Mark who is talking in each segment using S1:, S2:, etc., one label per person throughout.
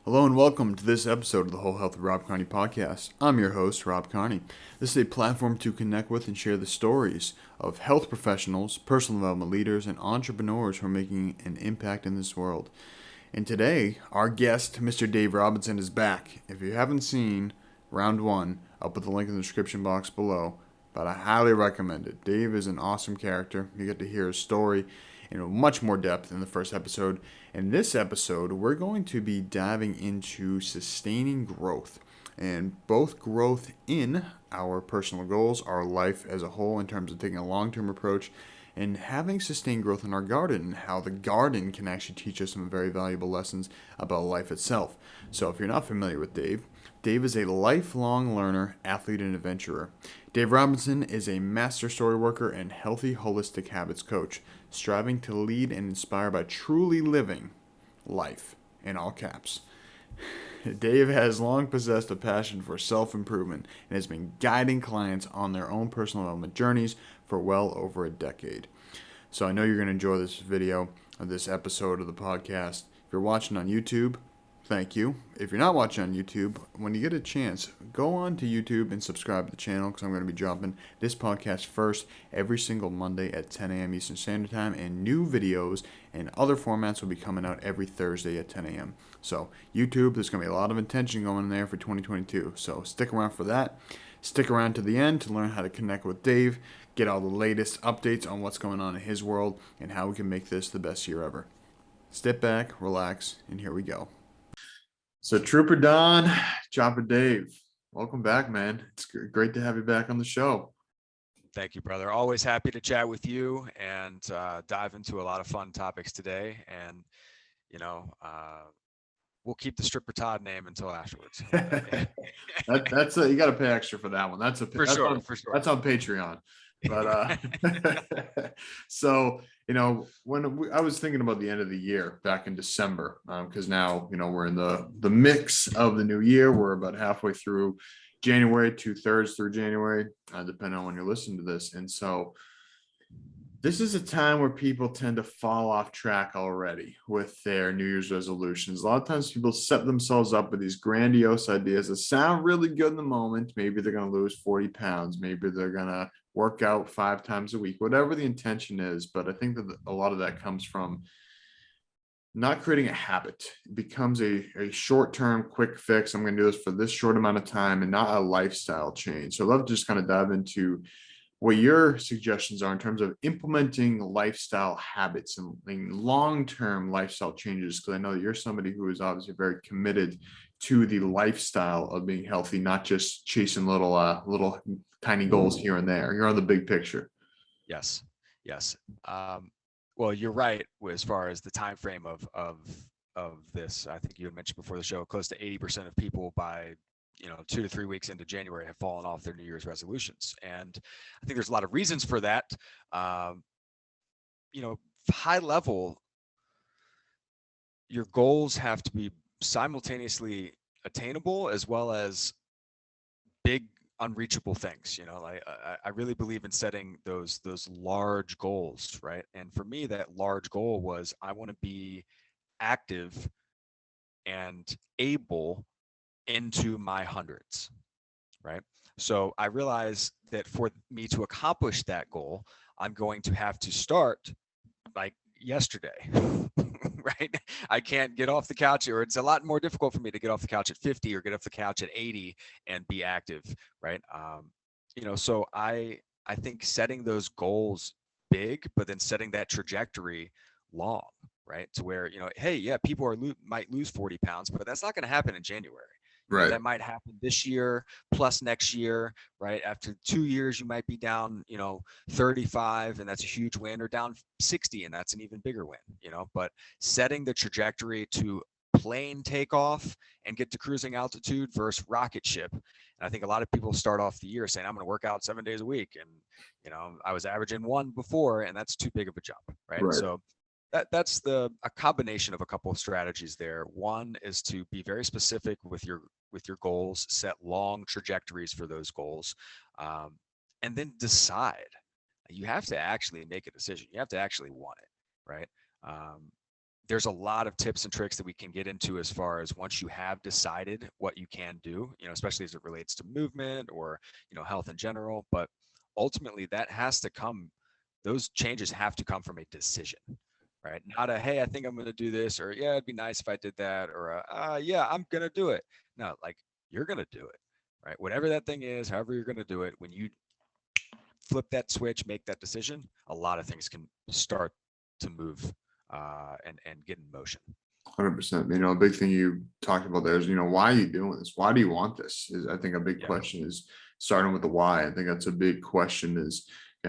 S1: Hello and welcome to this episode of the Whole Health with Rob Carney podcast. I'm your host, Rob Carney. This is a platform to connect with and share the stories of health professionals, personal development leaders, and entrepreneurs who are making an impact in this world. And today, our guest, Mr. Dave Robinson, is back. If you haven't seen round one, I'll put the link in the description box below, but I highly recommend it. Dave is an awesome character. You get to hear his story in much more depth in the first episode. In this episode, we're going to be diving into sustaining growth, and both growth in our personal goals, our life as a whole, in terms of taking a long-term approach, and having sustained growth in our garden, and how the garden can actually teach us some very valuable lessons about life itself. So if you're not familiar with Dave, Dave is a lifelong learner, athlete, and adventurer. Dave Robinson is a master story worker and healthy holistic habits coach, striving to lead and inspire by truly living life, in all caps. Dave has long possessed a passion for self-improvement and has been guiding clients on their own personal development journeys for well over a decade. So I know you're going to enjoy this video, or this episode of the podcast. If you're watching on YouTube, thank you. If you're not watching on YouTube, when you get a chance, go on to YouTube and subscribe to the channel, because I'm going to be dropping this podcast first every single Monday at 10 a.m. Eastern Standard Time, and new videos and other formats will be coming out every Thursday at 10 a.m. So YouTube, there's going to be a lot of intention going in there for 2022. So stick around for that. Stick around to the end to learn how to connect with Dave, get all the latest updates on what's going on in his world, and how we can make this the best year ever. Step back, relax, and here we go. So Trooper Don, Chopper Dave, welcome back, man. It's great to have you back on the show.
S2: Thank you, brother. Always happy to chat with you and dive into a lot of fun topics today. And, you know, we'll keep the Stripper Todd name until afterwards.
S1: That's you got to pay extra for that one. That's
S2: For sure.
S1: That's on Patreon. But so when I was thinking about the end of the year back in December, because now we're in the mix of the new year. We're about halfway through January, 2/3 through January, depending on when you're listening to this. And so this is a time where people tend to fall off track already with their New Year's resolutions. A lot of times people set themselves up with these grandiose ideas that sound really good in the moment. Maybe they're going to lose 40 pounds. Maybe they're going to work out 5 times a week, whatever the intention is. But I think that a lot of that comes from not creating a habit. It becomes a short-term quick fix. I'm going to do this for this short amount of time and not a lifestyle change. So I'd love to just kind of dive into what your suggestions are in terms of implementing lifestyle habits and long-term lifestyle changes, because I know that you're somebody who is obviously very committed to the lifestyle of being healthy, not just chasing little tiny goals here and there. You're on the big picture.
S2: Yes. Well, you're right as far as the time frame of this. I think you had mentioned before the show, close to 80% of people by 2 to 3 weeks into January have fallen off their New Year's resolutions. And I think there's a lot of reasons for that. High level, your goals have to be simultaneously attainable as well as big unreachable things. I really believe in setting those large goals, right? And for me, that large goal was I want to be active and able into my hundreds, right? So I realized that for me to accomplish that goal, I'm going to have to start like yesterday, right? I can't get off the couch, or it's a lot more difficult for me to get off the couch at 50 or get off the couch at 80 and be active, right? So I think setting those goals big, but then setting that trajectory long, right? To where, hey, yeah, people might lose 40 pounds, but that's not going to happen in January.
S1: Right.
S2: That might happen this year plus next year, right? After 2 years, you might be down, 35, and that's a huge win, or down 60, and that's an even bigger win, but setting the trajectory to plane takeoff and get to cruising altitude versus rocket ship. And I think a lot of people start off the year saying, I'm going to work out 7 days a week. And, I was averaging 1 before, and that's too big of a jump, right? So that's a combination of a couple of strategies there. One is to be very specific with your goals, set long trajectories for those goals, and then decide. You have to actually make a decision. You have to actually want it, right? there's a lot of tips and tricks that we can get into as far as once you have decided what you can do, especially as it relates to movement or, health in general. But ultimately that has to come, those changes have to come from a decision, right? Not a, hey, I think I'm going to do this, or yeah, it'd be nice if I did that, or yeah, I'm going to do it. No, like you're going to do it, right? Whatever that thing is, however you're going to do it, when you flip that switch, make that decision, a lot of things can start to move and get in motion.
S1: 100%. A big thing you talked about there is, why are you doing this? Why do you want this? Is I think a big
S2: Yeah.
S1: question is starting with the why. I think that's a big question is,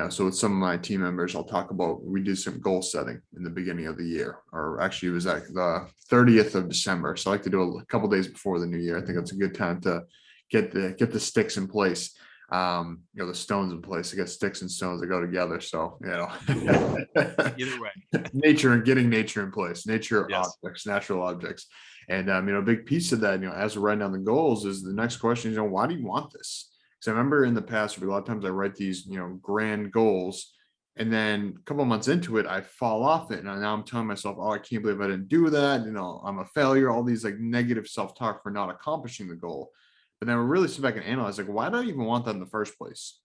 S1: so with some of my team members, I'll talk about, we did some goal setting in the beginning of the year, or actually it was like the 30th of December. So I like to do a couple days before the new year. I think that's a good time to get the sticks in place. The stones in place. I guess sticks and stones that go together. So,
S2: Either way.
S1: nature and getting nature in place, nature
S2: Yes.
S1: objects, natural objects. And, a big piece of that, as we're writing down the goals is the next question is, why do you want this? Because I remember in the past, a lot of times I write these, grand goals, and then a couple of months into it, I fall off it. And now I'm telling myself, oh, I can't believe I didn't do that. I'm a failure, all these like negative self-talk for not accomplishing the goal. But then we really sit back and analyze, like, why do I even want that in the first place?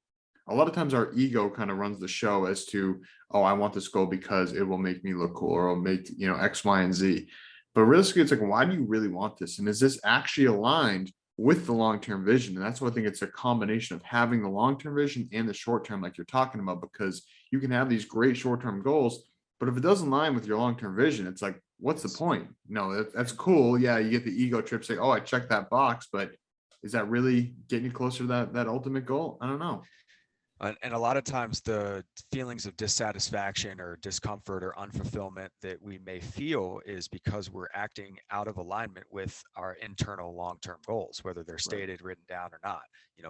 S1: A lot of times our ego kind of runs the show as to, oh, I want this goal because it will make me look cool, or it'll make, X, Y, and Z. But realistically, it's like, why do you really want this? And is this actually aligned with the long-term vision? And that's why I think it's a combination of having the long-term vision and the short-term, like you're talking about, because you can have these great short-term goals, but if it doesn't align with your long-term vision, it's like, what's the point? No, that's cool. Yeah, you get the ego trip, say, oh, I checked that box, but is that really getting you closer to that ultimate goal? I don't know.
S2: And a lot of times the feelings of dissatisfaction or discomfort or unfulfillment that we may feel is because we're acting out of alignment with our internal long-term goals, whether they're stated, written down or not.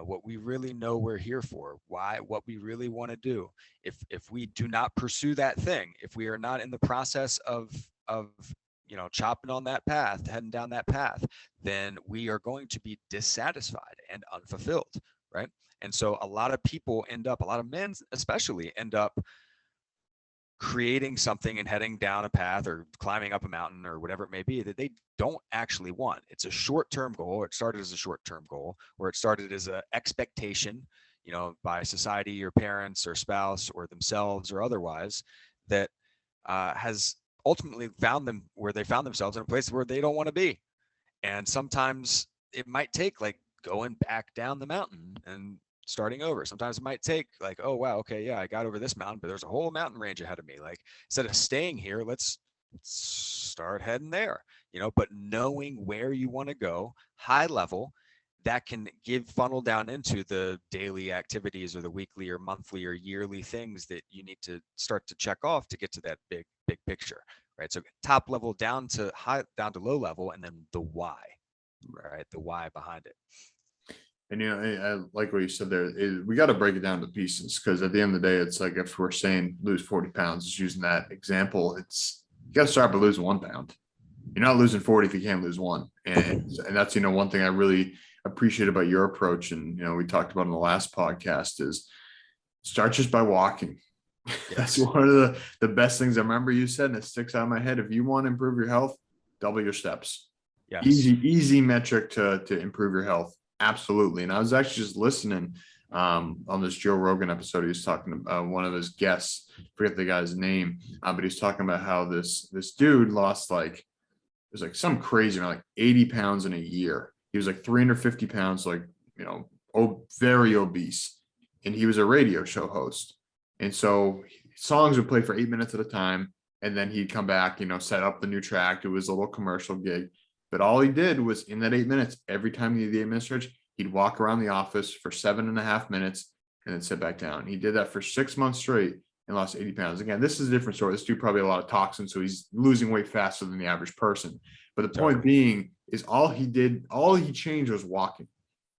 S2: What we really know we're here for, why, what we really want to do. If we do not pursue that thing, if we are not in the process of chopping on that path, heading down that path, then we are going to be dissatisfied and unfulfilled, right? And so a lot of people end up, a lot of men especially, end up creating something and heading down a path or climbing up a mountain or whatever it may be that they don't actually want. It's a short-term goal. It started as a short-term goal, or it started as an expectation, by society or parents or spouse or themselves or otherwise, that has ultimately found them where they found themselves in a place where they don't want to be. And sometimes it might take like going back down the mountain and starting over. Sometimes it might take like, oh wow, okay, yeah, I got over this mountain, but there's a whole mountain range ahead of me. Like instead of staying here, let's start heading there. But knowing where you want to go, high level, that can give funnel down into the daily activities or the weekly or monthly or yearly things that you need to start to check off to get to that big picture, right? So top level down to low level, and then the why, right? The why behind it.
S1: And I like what you said there. We got to break it down to pieces, because at the end of the day, it's like if we're saying lose 40 pounds, just using that example, it's you got to start by losing 1 pound. You're not losing 40 if you can't lose one. And that's one thing I really appreciate about your approach. And we talked about in the last podcast is start just by walking. Yes. That's one of the best things I remember you said, and it sticks out of my head. If you want to improve your health, double your steps. Yes. Easy metric to improve your health. Absolutely. And I was actually just listening on this Joe Rogan episode. He was talking about one of his guests, I forget the guy's name, but he's talking about how this dude lost it was like some crazy amount, like 80 pounds in a year. He was like 350 pounds, like, very obese. And he was a radio show host. And so songs would play for 8 minutes at a time. And then he'd come back, set up the new track. It was a little commercial gig. But all he did was in that 8 minutes, every time he did the 8 minute stretch, he'd walk around the office for 7.5 minutes and then sit back down. He did that for 6 months straight and lost 80 pounds. Again, this is a different story. This dude probably had a lot of toxins, so he's losing weight faster than the average person. But the point being is all he changed was walking.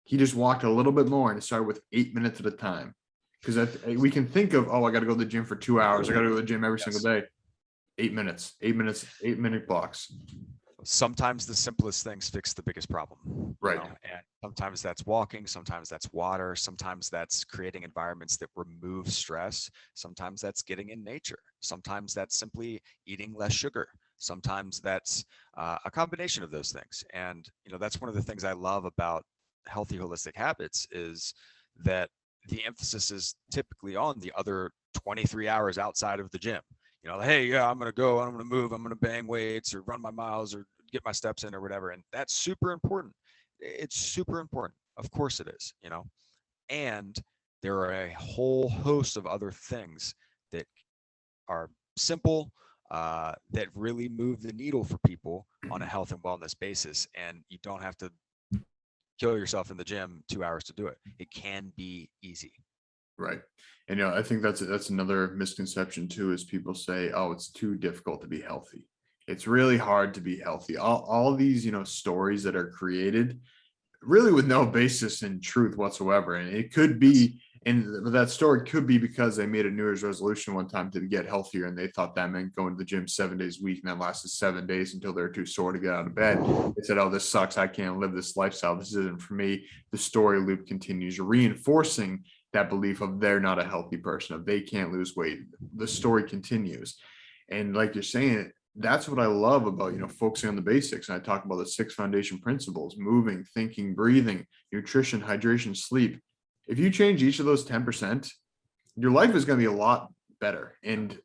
S1: He just walked a little bit more, and it started with 8 minutes at a time. Because we can think of, I got to go to the gym for 2 hours. I got to go to the gym every single day. 8 minutes, 8-minute blocks.
S2: Sometimes the simplest things fix the biggest problem.
S1: Right.
S2: And sometimes that's walking, sometimes that's water, sometimes that's creating environments that remove stress, sometimes that's getting in nature, sometimes that's simply eating less sugar, Sometimes that's a combination of those things. And, that's one of the things I love about healthy holistic habits is that the emphasis is typically on the other 23 hours outside of the gym. Hey, yeah, I'm going to go, I'm going to move, I'm going to bang weights or run my miles or get my steps in or whatever. And that's super important. It's super important. Of course it is, and there are a whole host of other things that are simple, that really move the needle for people on a health and wellness basis. And you don't have to kill yourself in the gym 2 hours to do it. It can be easy.
S1: Right. And I think that's another misconception too, is people say, oh, it's too difficult to be healthy. It's really hard to be healthy. All these, stories that are created really with no basis in truth whatsoever. And it could be, and that story could be because they made a New Year's resolution one time to get healthier, and they thought that meant going to the gym 7 days a week, and that lasted 7 days until they're too sore to get out of bed. They said, oh, this sucks. I can't live this lifestyle. This isn't for me. The story loop continues, reinforcing that belief of they're not a healthy person, of they can't lose weight. The story continues. And like you're saying, that's what I love about, focusing on the basics. And I talk about the 6 foundation principles: moving, thinking, breathing, nutrition, hydration, sleep. If you change each of those 10%, your life is going to be a lot better, and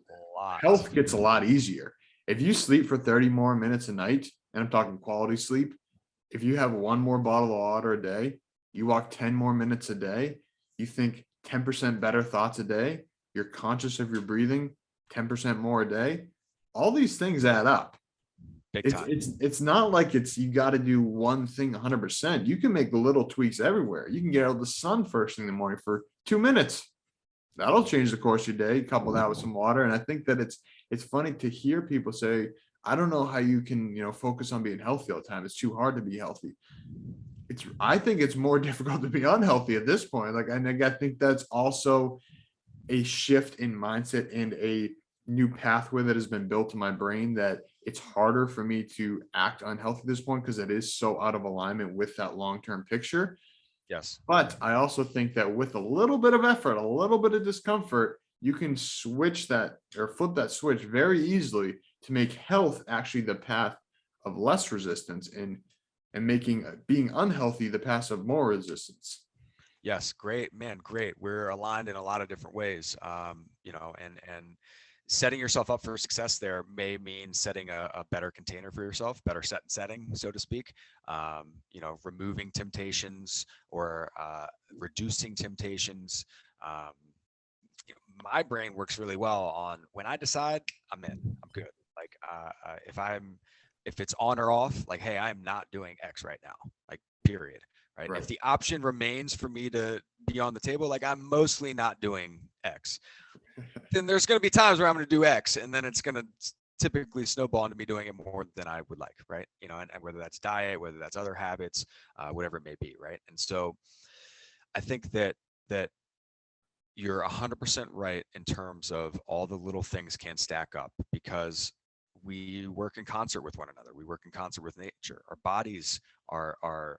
S1: health gets a lot easier. If you sleep for 30 more minutes a night, and I'm talking quality sleep, if you have 1 more bottle of water a day, you walk 10 more minutes a day, you think 10% better thoughts a day, you're conscious of your breathing 10% more a day, all these things add up. It's not like you got to do one thing 100%. You can make the little tweaks everywhere. You can get out of the sun first thing in the morning for 2 minutes. That'll change the course of your day. Couple that with some water. And I think that it's funny to hear people say, I don't know how you can, focus on being healthy all the time. It's too hard to be healthy. I think it's more difficult to be unhealthy at this point. I think that's also a shift in mindset and a new pathway that has been built in my brain, that it's harder for me to act unhealthy at this point because it is so out of alignment with that long-term picture.
S2: Yes.
S1: But I also think that with a little bit of effort, a little bit of discomfort, you can switch that or flip that switch very easily to make health actually the path of less resistance, and making being unhealthy the path of more resistance.
S2: Yes. Great, man. Great. We're aligned in a lot of different ways. And setting yourself up for success there may mean setting a better container for yourself, better setting, so to speak. Removing temptations or reducing temptations. My brain works really well on when I decide I'm in, I'm good. Like if it's on or off, like, hey, I'm not doing X right now, like period. Right. If the option remains for me to be on the table, like I'm mostly not doing X, then there's going to be times where I'm going to do X, and then it's going to typically snowball into me doing it more than I would like. Right. And whether that's diet, whether that's other habits, whatever it may be. Right. And so I think that you're 100% right in terms of all the little things can stack up, because we work in concert with one another. We work in concert with nature. Our bodies are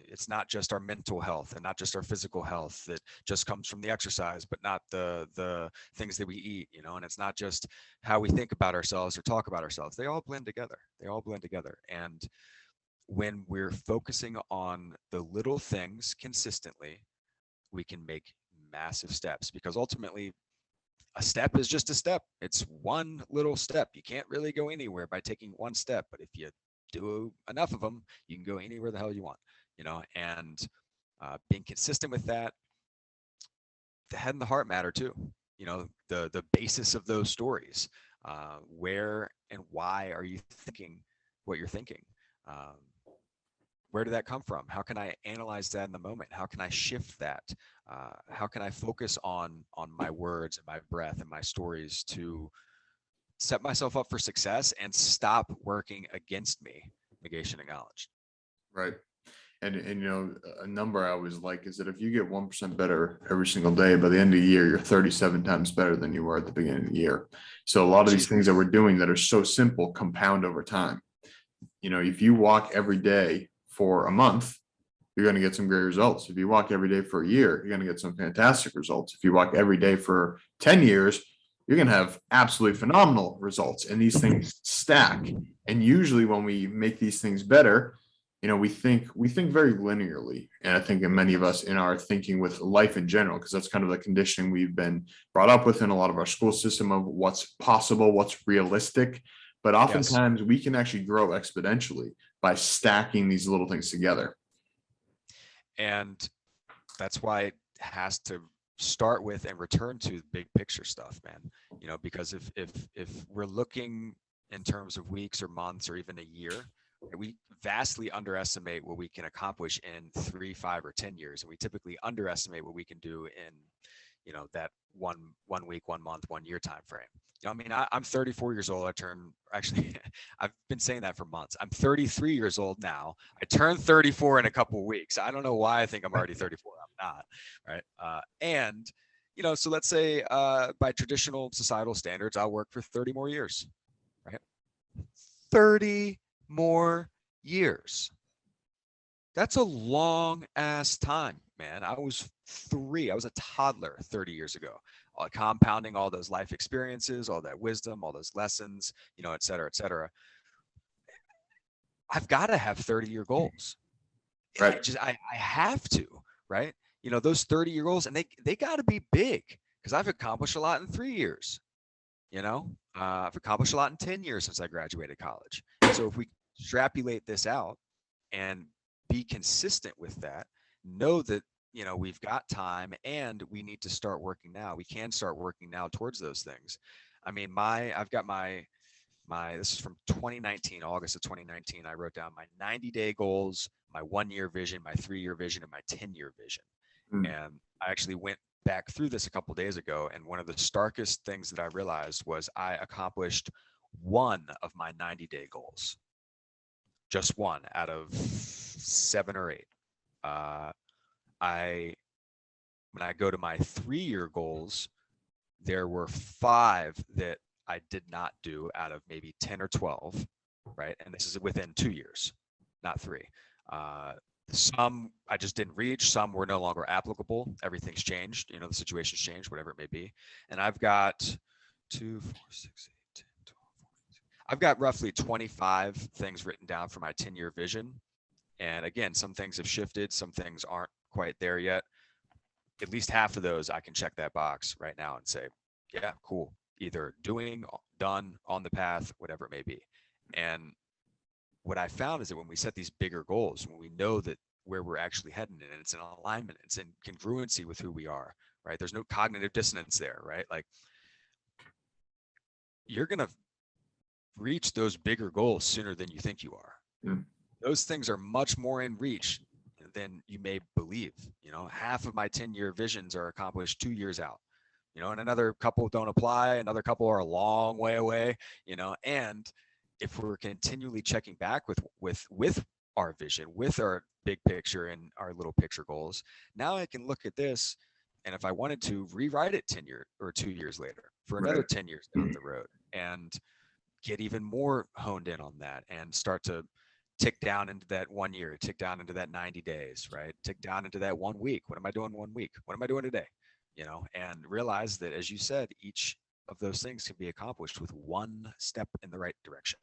S2: it's not just our mental health and not just our physical health that just comes from the exercise, but not the things that we eat, and it's not just how we think about ourselves or talk about ourselves. They all blend together. And when we're focusing on the little things consistently, we can make massive steps, because ultimately a step is just a step. It's one little step. You can't really go anywhere by taking one step, but if you do enough of them, you can go anywhere the hell you want. And being consistent with that, the head and the heart matter too. The basis of those stories. Where and why are you thinking what you're thinking? Where did that come from? How can I analyze that in the moment? How can I shift that? How can I focus on my words and my breath and my stories to set myself up for success and stop working against me? Negation acknowledged.
S1: Right. And a number I always like is that if you get 1% better every single day, by the end of the year, you're 37 times better than you were at the beginning of the year. So a lot of these things that we're doing that are so simple compound over time. If you walk every day for a month, you're going to get some great results. If you walk every day for a year, you're going to get some fantastic results. If you walk every day for 10 years, you're going to have absolutely phenomenal results. And these things stack. And usually when we make these things better, we think very linearly. And I think in many of us in our thinking with life in general, because that's kind of the conditioning we've been brought up with in a lot of our school system of what's possible, what's realistic. But
S2: Yes.
S1: oftentimes we can actually grow exponentially by stacking these little things together.
S2: And that's why it has to start with and return to big picture stuff, man. Because if we're looking in terms of weeks or months or even a year, we vastly underestimate what we can accomplish in 3, 5, or 10 years, and we typically underestimate what we can do in that one week, 1 month, 1 year time frame. I mean, I'm 34 years old. Actually, I've been saying that for months. I'm 33 years old now. I turned 34 in a couple of weeks. I don't know why I think I'm already 34. I'm not, right? And so let's say by traditional societal standards, I'll work for 30 more years, right? 30 more years. That's a long ass time, man. I was a toddler 30 years ago, compounding all those life experiences, all that wisdom, all those lessons, et cetera, et cetera. I've got to have 30-year goals.
S1: Right.
S2: I have to, right? Those 30-year goals, and they got to be big, because I've accomplished a lot in 3 years. I've accomplished a lot in 10 years since I graduated college. So if we extrapolate this out and be consistent with that, know that we've got time and we need to start working now. We can start working now towards those things. I mean, I've got my this is from 2019, August of 2019. I wrote down my 90-day goals, my 1-year vision, my 3-year vision, and my 10-year vision. And I actually went back through this a couple of days ago, and one of the starkest things that I realized was I accomplished one of my 90-day goals. Just one out of 7 or 8. When I go to my 3-year goals, there were 5 that I did not do out of maybe 10 or 12, right? And this is within 2 years, not 3. Some I just didn't reach. Some were no longer applicable. Everything's changed. The situation's changed, whatever it may be. And I've got 2, 4, 6, 8, 10, 12, 14. I've got roughly 25 things written down for my 10-year vision. And again, some things have shifted. Some things aren't quite there yet. At least half of those, I can check that box right now and say, yeah, cool. Either doing, done, on the path, whatever it may be. And what I found is that when we set these bigger goals, when we know that where we're actually heading and it's in alignment, it's in congruency with who we are, right? There's no cognitive dissonance there, right? Like, you're going to reach those bigger goals sooner than you think you are. Those things are much more in reach than you may believe. Half of my 10-year visions are accomplished 2 years out, and another couple don't apply. Another couple are a long way away, and if we're continually checking back with our vision, with our big picture and our little picture goals, now I can look at this, and if I wanted to, rewrite it 10 years or 2 years later for another 10 years down the road, and get even more honed in on that and start to tick down into that 1 year, tick down into that 90 days, right? Tick down into that 1 week. What am I doing 1 week? What am I doing today? And realize that, as you said, each of those things can be accomplished with one step in the right direction.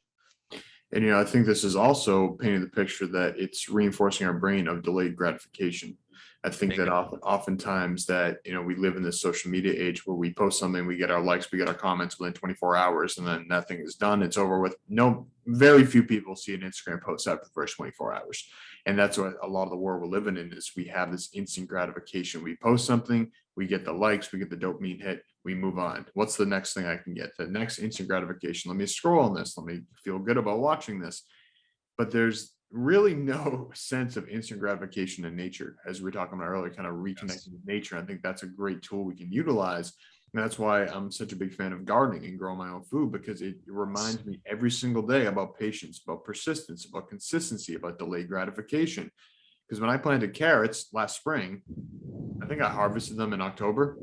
S1: And, I think this is also painting the picture that it's reinforcing our brain of delayed gratification. I think that oftentimes that, we live in this social media age where we post something, we get our likes, we get our comments within 24 hours, and then nothing is done. It's over with. Very few people see an Instagram post after the first 24 hours. And that's what a lot of the world we're living in is. We have this instant gratification. We post something, we get the likes, we get the dopamine hit, we move on. What's the next thing I can get? The next instant gratification. Let me scroll on this. Let me feel good about watching this. But there's really no sense of instant gratification in nature, as we were talking about earlier, kind of reconnecting with nature. I think that's a great tool we can utilize. And that's why I'm such a big fan of gardening and growing my own food, because it reminds me every single day about patience, about persistence, about consistency, about delayed gratification. Because when I planted carrots last spring, I think I harvested them in October.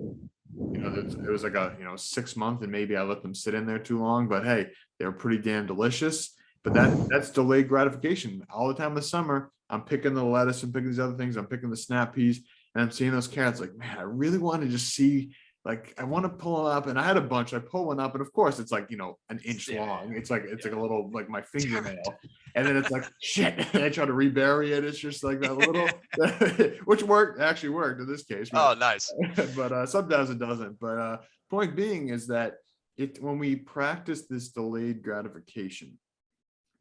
S1: It was like a 6 month, and maybe I let them sit in there too long, but hey, they were pretty damn delicious. But that's delayed gratification. All the time this summer, I'm picking the lettuce and picking these other things. I'm picking the snap peas, and I'm seeing those carrots. Like, man, I really want to just see like I want to pull it up, and I had a bunch. I pull one up, and of course it's like, an inch
S2: Yeah,
S1: long. It's like
S2: yeah.
S1: a little, like my fingernail, and then it's like shit. And I try to rebury it. It's just like that little, which actually worked in this case,
S2: Oh, nice.
S1: but sometimes it doesn't. But point being is that when we practice this delayed gratification,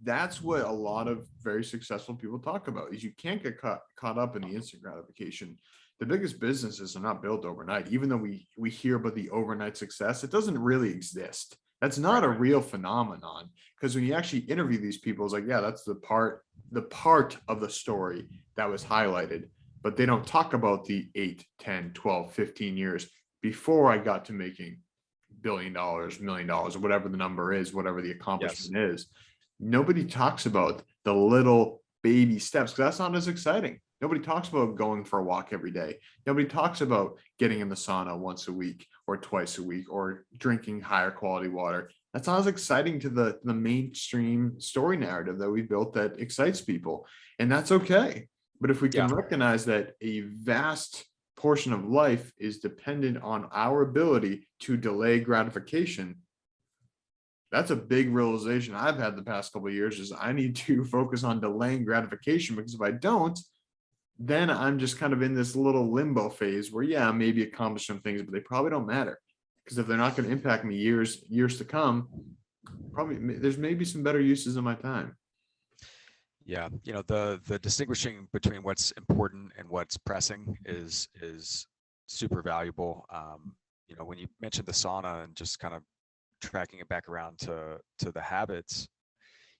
S1: that's what a lot of very successful people talk about, is you can't get caught up in the instant gratification. The biggest businesses are not built overnight. Even though we hear about the overnight success, it doesn't really exist. That's not a real phenomenon, because when you actually interview these people, it's like, yeah, that's the part of the story that was highlighted, but they don't talk about the 8, 10, 12, 15 years before I got to making $1 billion, $1 million, or whatever the number is, whatever the accomplishment is. Nobody talks about the little baby steps, because that's not as exciting. Nobody talks about going for a walk every day. Nobody talks about getting in the sauna once a week or twice a week, or drinking higher quality water. That's not as exciting to the mainstream story narrative that we built that excites people. And that's okay. But if we can recognize that a vast portion of life is dependent on our ability to delay gratification, that's a big realization I've had the past couple of years, is I need to focus on delaying gratification, because if I don't, then I'm just kind of in this little limbo phase where, yeah, maybe accomplish some things, but they probably don't matter, because if they're not going to impact me years to come, probably there's maybe some better uses of my time.
S2: Yeah, the distinguishing between what's important and what's pressing is super valuable. When you mentioned the sauna and just kind of tracking it back around to the habits,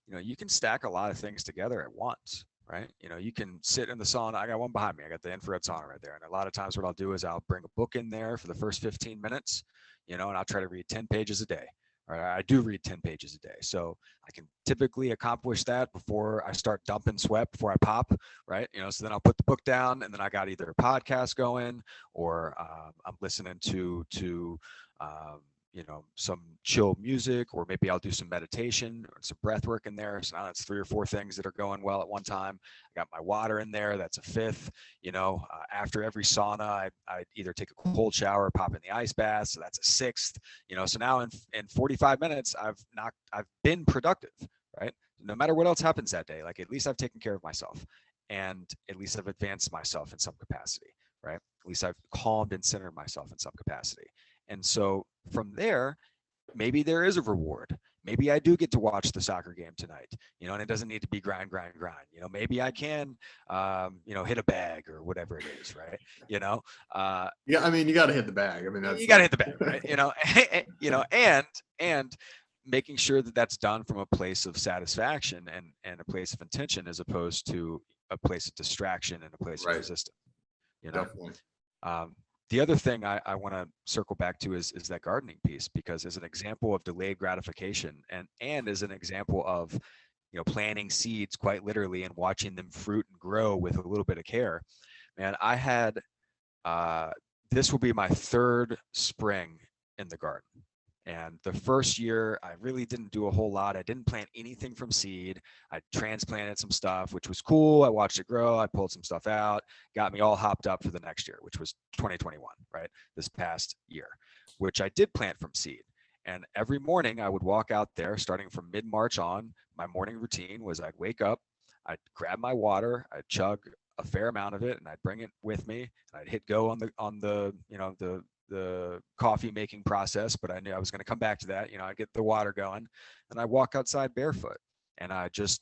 S2: you can stack a lot of things together at once, right? You can sit in the sauna. I got one behind me. I got the infrared sauna right there. And a lot of times what I'll do is I'll bring a book in there for the first 15 minutes, and I'll try to read 10 pages a day. All right, I do read 10 pages a day. So I can typically accomplish that before I start dumping sweat, before I pop, right? So then I'll put the book down, and then I got either a podcast going, or I'm listening to some chill music, or maybe I'll do some meditation or some breath work in there. So now that's 3 or 4 things that are going well at one time. I got my water in there. That's a 5th. After every sauna, I either take a cold shower, pop in the ice bath. So that's a 6th. So now in 45 minutes, I've been productive, right? No matter what else happens that day, like at least I've taken care of myself, and at least I've advanced myself in some capacity, right? At least I've calmed and centered myself in some capacity. And so from there, maybe there is a reward. Maybe I do get to watch the soccer game tonight, and it doesn't need to be grind. Maybe I can, hit a bag or whatever it is, right?
S1: Yeah, I mean, you got to hit the bag. I mean,
S2: you got to hit the bag, right? And making sure that that's done from a place of satisfaction and a place of intention, as opposed to a place of distraction and a place of resistance.
S1: Definitely.
S2: The other thing I want to circle back to is that gardening piece, because as an example of delayed gratification, and as an example of planting seeds quite literally and watching them fruit and grow with a little bit of care. Man, I had this will be my 3rd spring in the garden. And the first year, I really didn't do a whole lot. I didn't plant anything from seed. I transplanted some stuff, which was cool. I watched it grow. I pulled some stuff out, got me all hopped up for the next year, which was 2021, right? This past year, which I did plant from seed. And every morning I would walk out there, starting from mid-March on. My morning routine was I'd wake up, I'd grab my water, I'd chug a fair amount of it, and I'd bring it with me. And I'd hit go on the coffee making process, but I knew I was going to come back to that. I get the water going, and I walk outside barefoot, and I just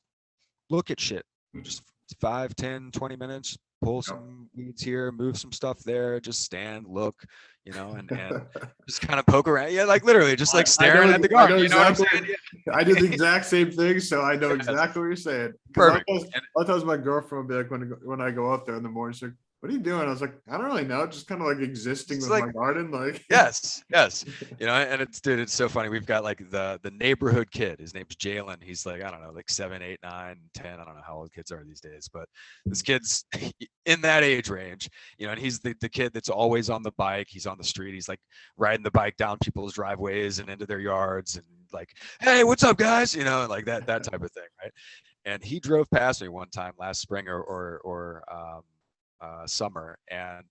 S2: look at shit, just 5, 10, 20 minutes, pull some weeds here, move some stuff there, just stand, look, and just kind of poke around. Yeah, like literally just like staring at the garden. You know what I'm saying? Yeah.
S1: I do the exact same thing, so I know exactly what you're saying.
S2: Perfect.
S1: A lot of times my girlfriend will be like, when I go out there in the morning, she's like, what are you doing? I was like, I don't really know. Just kind of like existing with my garden. Like,
S2: yes. And it's so funny. We've got like the neighborhood kid. His name's Jalen. He's like, I don't know, like 7, 8, 9, 10. I don't know how old kids are these days, but this kid's in that age range, and he's the kid that's always on the bike. He's on the street. He's like riding the bike down people's driveways and into their yards and like, hey, what's up, guys? Like that type of thing, right? And he drove past me one time last spring or summer, and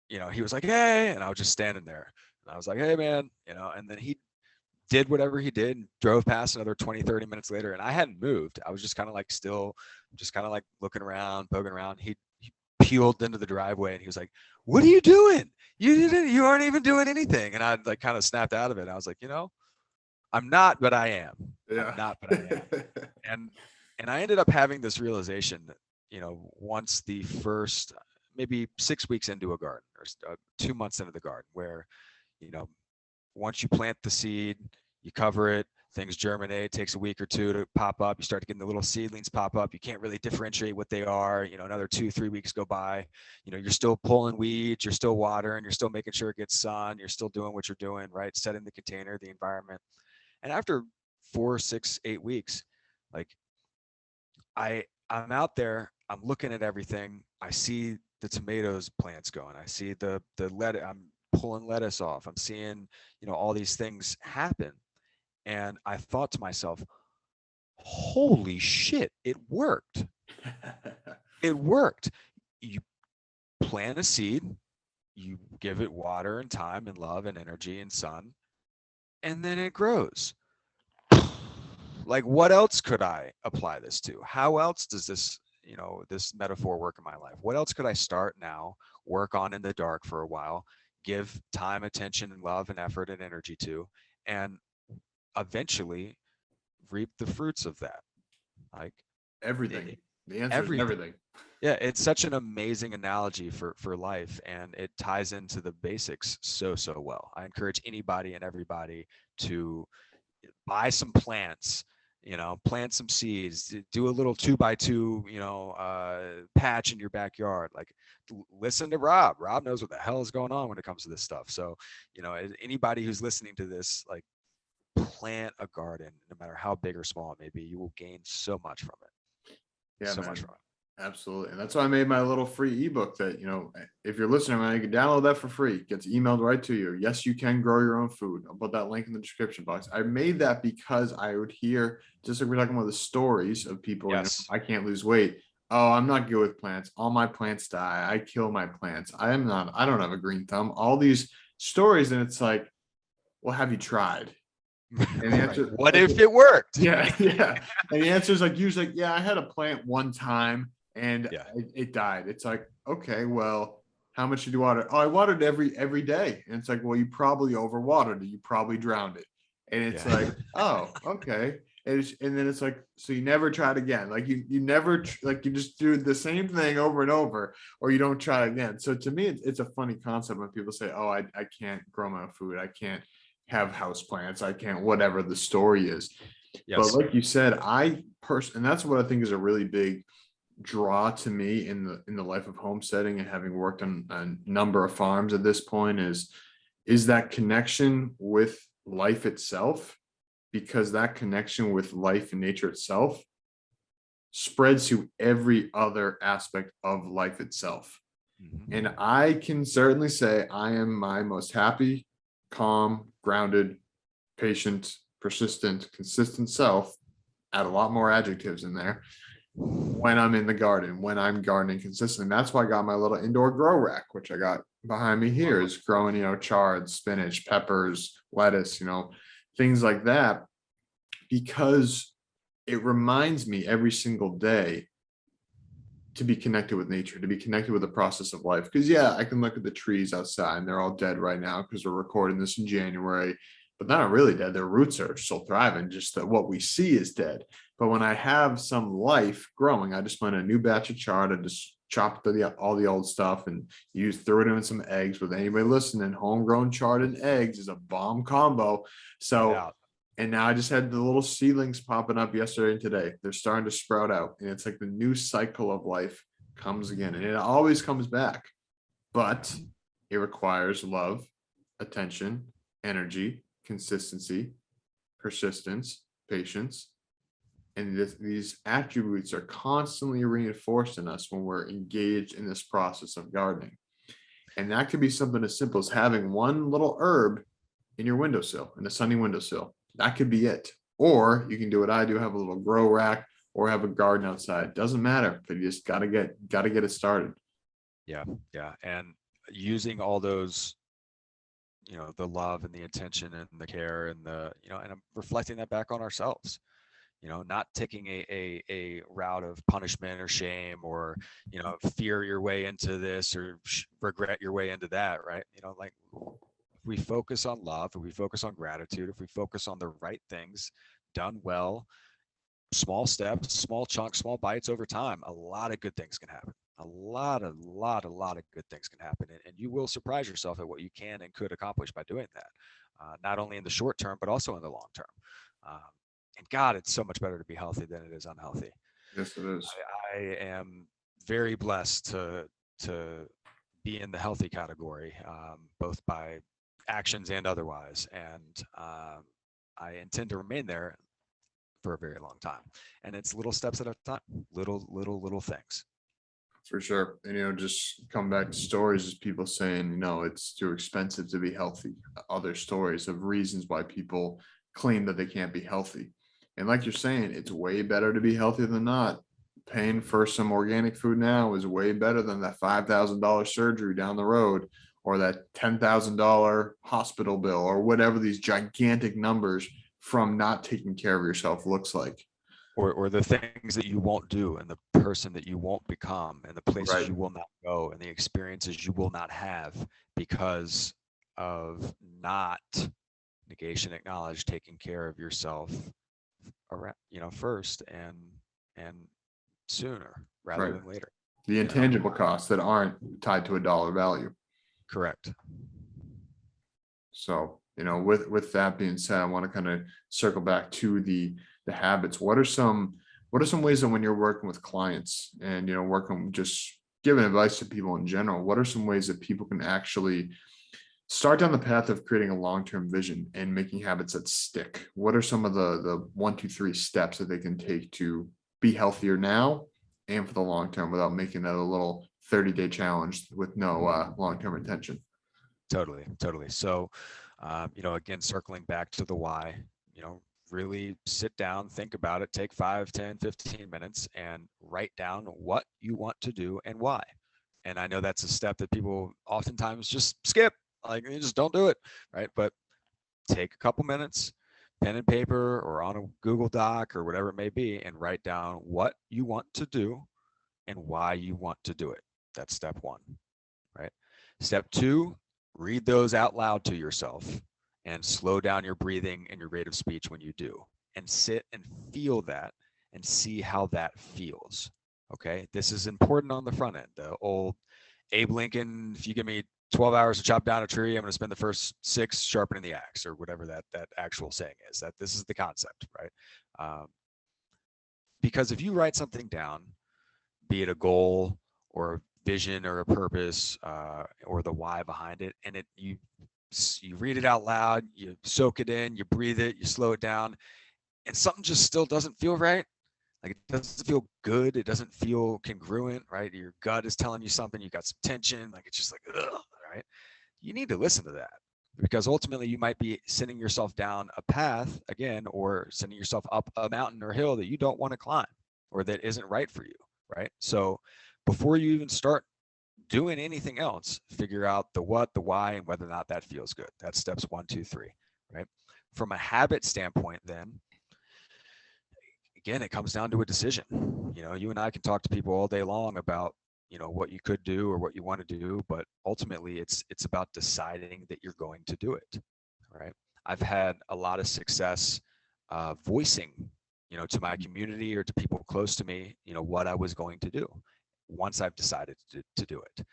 S2: he was like, hey, and I was just standing there And I was like, hey man, and then he did whatever he did and drove past another 20, 30 minutes later. And I hadn't moved. I was just kind of like still, just kind of like looking around, poking around. He peeled into the driveway and he was like, what are you doing? You aren't even doing anything. And I like kind of snapped out of it. I was like, I'm not, but I am. I'm
S1: Yeah.
S2: not, but I am. And I ended up having this realization that, once the first maybe 6 weeks into a garden or 2 months into the garden, where, you know, once you plant the seed, you cover it, things germinate, takes a week or two to pop up. You start getting the little seedlings pop up. You can't really differentiate what they are. Another 2-3 weeks go by. You're still pulling weeds, you're still watering, you're still making sure it gets sun, you're still doing what you're doing, right? Setting the container, the environment. And after 4, 6, 8 weeks, like I'm out there, I'm looking at everything. I see the tomatoes plants going. I see the lettuce. I'm pulling lettuce off. I'm seeing, all these things happen. And I thought to myself, holy shit, it worked. It worked. You plant a seed, you give it water and time and love and energy and sun, and then it grows. Like, what else could I apply this to? How else does this metaphor work in my life? What else could I start now, work on in the dark for a while, give time, attention, and love and effort and energy to, and eventually reap the fruits of that? Like
S1: Everything. The answer is
S2: everything.
S1: everything.
S2: Yeah, it's such an amazing analogy for life, and it ties into the basics so well. I encourage anybody and everybody to buy some plants, plant some seeds, do a little 2x2, patch in your backyard. Like, listen to Rob. Rob knows what the hell is going on when it comes to this stuff. So, anybody who's listening to this, like, plant a garden, no matter how big or small it may be. You will gain so much from it.
S1: Yeah,
S2: So
S1: man.
S2: much from it.
S1: Absolutely. And that's why I made my little free ebook that, if you're listening, man, you can download that for free. It gets emailed right to you. Yes, you can grow your own food. I'll put that link in the description box. I made that because I would hear, just like we're talking about the stories of people,
S2: Yes.
S1: I can't lose weight. Oh, I'm not good with plants. All my plants die. I kill my plants. I don't have a green thumb. All these stories. And it's like, well, have you tried? And the answer,
S2: what if it worked?
S1: Yeah. And the answer is like usually, yeah, I had a plant one time and
S2: Yeah.
S1: it died. It's like, okay, well, how much did you water? Oh, I watered every day. And it's like, well, you probably overwatered it. You probably drowned it. And it's like, oh, okay. And then it's like, so you never tried again. Like you never, like you just do the same thing over and over, or you don't try again. So to me, it's a funny concept when people say, oh, I can't grow my own food. I can't have house plants. I can't, whatever the story is.
S2: Yes.
S1: But like you said, and that's what I think is a really big draw to me in the life of homesteading and having worked on a number of farms at this point is that connection with life itself, because that connection with life and nature itself spreads to every other aspect of life itself.
S2: Mm-hmm.
S1: And I can certainly say I am my most happy, calm, grounded, patient, persistent, consistent self. Add a lot more adjectives in there when I'm in the garden, when I'm gardening consistently. That's why I got my little indoor grow rack, which I got behind me here, is growing, chard, spinach, peppers, lettuce, things like that, because it reminds me every single day to be connected with nature, to be connected with the process of life. Because yeah, I can look at the trees outside and they're all dead right now because we're recording this in January, but they're not really dead. Their roots are still thriving, just that what we see is dead. But when I have some life growing, I just plant a new batch of chard. I just chopped all the old stuff and threw it in some eggs. With anybody listening, homegrown chard and eggs is a bomb combo. So, and now I just had the little seedlings popping up yesterday and today. They're starting to sprout out. And it's like the new cycle of life comes again. And it always comes back. But it requires love, attention, energy, consistency, persistence, patience. And these attributes are constantly reinforced in us when we're engaged in this process of gardening. And that could be something as simple as having one little herb in your windowsill, in a sunny windowsill. That could be it. Or you can do what I do, have a little grow rack or have a garden outside. Doesn't matter, but you just gotta get it started.
S2: Yeah. And using all those the love and the attention and the care and and I'm reflecting that back on ourselves. Not taking a route of punishment or shame or fear your way into this or regret your way into that, right? Like, if we focus on love, if we focus on gratitude, if we focus on the right things done well, small steps, small chunks, small bites over time, a lot of good things can happen. A lot of good things can happen. And you will surprise yourself at what you can and could accomplish by doing that, not only in the short term, but also in the long term. Um, and God, it's so much better to be healthy than it is unhealthy.
S1: Yes, it is.
S2: I am very blessed to be in the healthy category, both by actions and otherwise. And I intend to remain there for a very long time. And it's little steps at a time, little things.
S1: For sure. And, just come back to stories of people saying, it's too expensive to be healthy. Other stories of reasons why people claim that they can't be healthy. And like you're saying, it's way better to be healthy than not. Paying for some organic food now is way better than that $5,000 surgery down the road or that $10,000 hospital bill or whatever these gigantic numbers from not taking care of yourself looks like.
S2: Or the things that you won't do and the person that you won't become and the places
S1: Right.
S2: you will not go and the experiences you will not have because of not negation acknowledge taking care of yourself around, first and sooner rather
S1: Right.
S2: than later.
S1: The
S2: you know
S1: intangible costs that aren't tied to a dollar value.
S2: Correct.
S1: So, with that being said, I want to kind of circle back to the habits. What are some ways that when you're working with clients and working just giving advice to people in general, what are some ways that people can actually start down the path of creating a long-term vision and making habits that stick? What are some of the 1, 2, 3 steps that they can take to be healthier now and for the long term without making that a little 30-day challenge with no long-term intention?
S2: Totally. So, again, circling back to the why, really sit down, think about it, take 5, 10, 15 minutes and write down what you want to do and why. And I know that's a step that people oftentimes just skip, like you just don't do it, right? But take a couple minutes, pen and paper or on a Google Doc or whatever it may be, and write down what you want to do and why you want to do it. That's step one, right? Step two, read those out loud to yourself and slow down your breathing and your rate of speech when you do. And sit and feel that and see how that feels. Okay. This is important on the front end. The old Abe Lincoln, if you give me 12 hours to chop down a tree, I'm going to spend the first 6 sharpening the axe, or whatever that actual saying is. That this is the concept, right? Um, because if you write something down, be it a goal or a vision or a purpose, or the why behind it, and you read it out loud, you soak it in, you breathe it, you slow it down, and something just still doesn't feel right. Like, it doesn't feel good. It doesn't feel congruent, right? Your gut is telling you something. You got some tension. Like, it's just like, ugh, right? You need to listen to that, because ultimately you might be sending yourself down a path again, or sending yourself up a mountain or hill that you don't want to climb, or that isn't right for you, right? So before you even start doing anything else, figure out the what, the why, and whether or not that feels good. That's steps 1, 2, 3, right? From a habit standpoint, then, again, it comes down to a decision. You and I can talk to people all day long about, what you could do or what you want to do, but ultimately it's about deciding that you're going to do it, right? I've had a lot of success voicing, to my community or to people close to me, what I was going to do once I've decided to do it.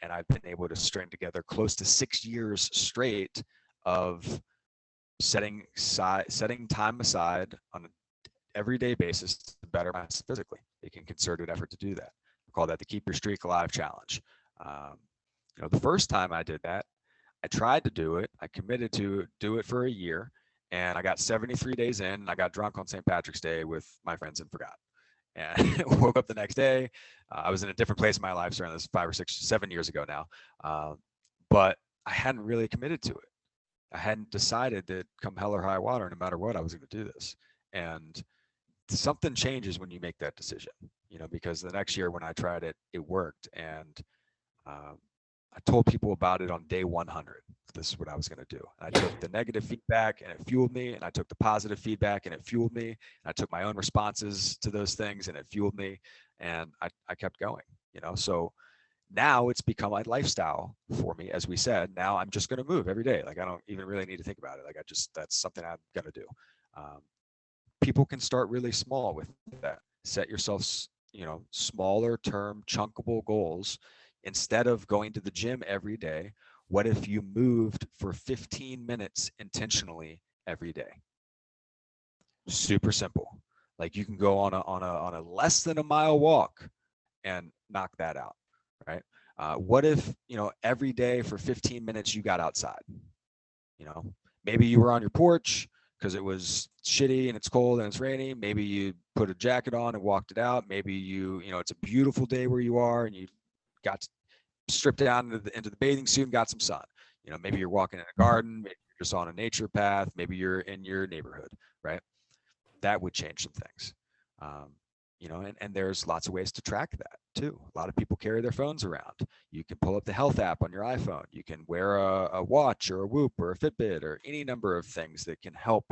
S2: And I've been able to string together close to 6 years straight of setting time aside on an everyday basis to better myself physically, making concerted effort to do that. I call that the Keep Your Streak Alive challenge. Um, the first time I did that, I tried to do it. I committed to do it for a year, and I got 73 days in, and I got drunk on St. Patrick's Day with my friends and forgot. And woke up the next day. I was in a different place in my life, starting this 5 or 6, 7 years ago now. But I hadn't really committed to it. I hadn't decided that come hell or high water, no matter what, I was going to do this. And something changes when you make that decision, because the next year when I tried it, it worked. And I told people about it on day 100. This is what I was going to do. And I took the negative feedback and it fueled me. And I took the positive feedback and it fueled me. And I took my own responses to those things and it fueled me. And I kept going, So now it's become a lifestyle for me. As we said, now I'm just going to move every day. Like, I don't even really need to think about it. Like, that's something I'm going to do. People can start really small with that. Set yourself, smaller term chunkable goals. Instead of going to the gym every day, what if you moved for 15 minutes intentionally every day? Super simple. Like, you can go on a less than a mile walk and knock that out, right? What if, every day for 15 minutes you got outside? Maybe you were on your porch because it was shitty and it's cold and it's rainy. Maybe you put a jacket on and walked it out. Maybe it's a beautiful day where you are and you got to strip down into the bathing suit and got some sun. Maybe you're walking in a garden, maybe you're just on a nature path, maybe you're in your neighborhood, right? That would change some things. And there's lots of ways to track that too. A lot of people carry their phones around. You can pull up the health app on your iPhone. You can wear a watch or a Whoop or a Fitbit or any number of things that can help